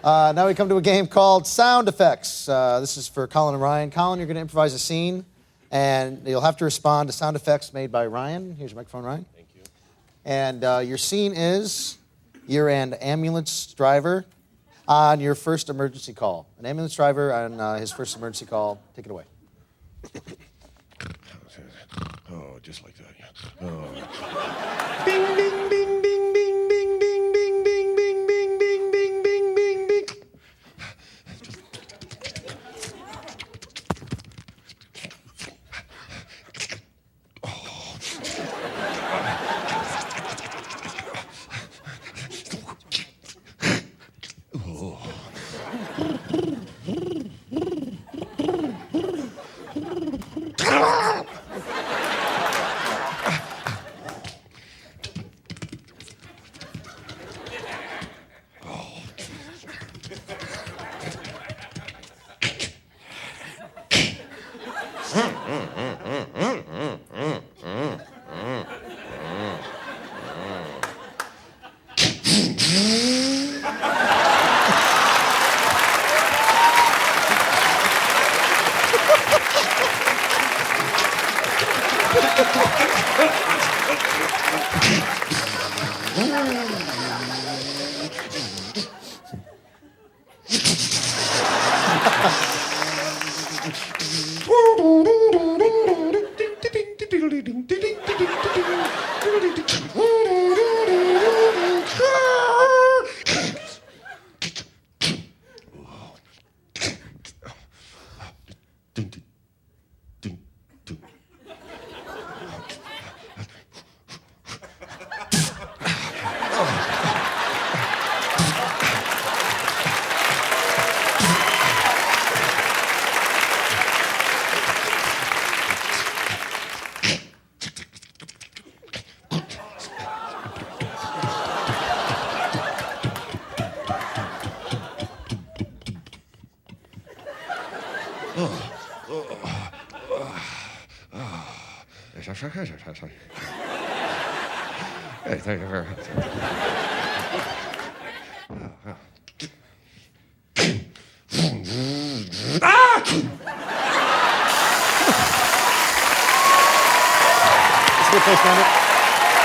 Now we come to a game called Sound Effects. This is for Colin and Ryan. Colin, you're going to improvise a scene, and you'll have to respond to sound effects made by Ryan. Here's your microphone, Ryan. Thank you. And your scene is you're an ambulance driver on your first emergency call. An ambulance driver on his first emergency call. Take it away. Oh, just like that, yeah. Oh. Bing, bing, bing, bing, bing, bing, bing, bing, bing, bing, bing, bing, bing, bing, bing, bing.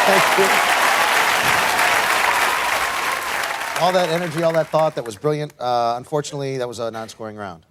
Thank you. All that energy, all that thought, that was brilliant. Unfortunately, that was a non-scoring round.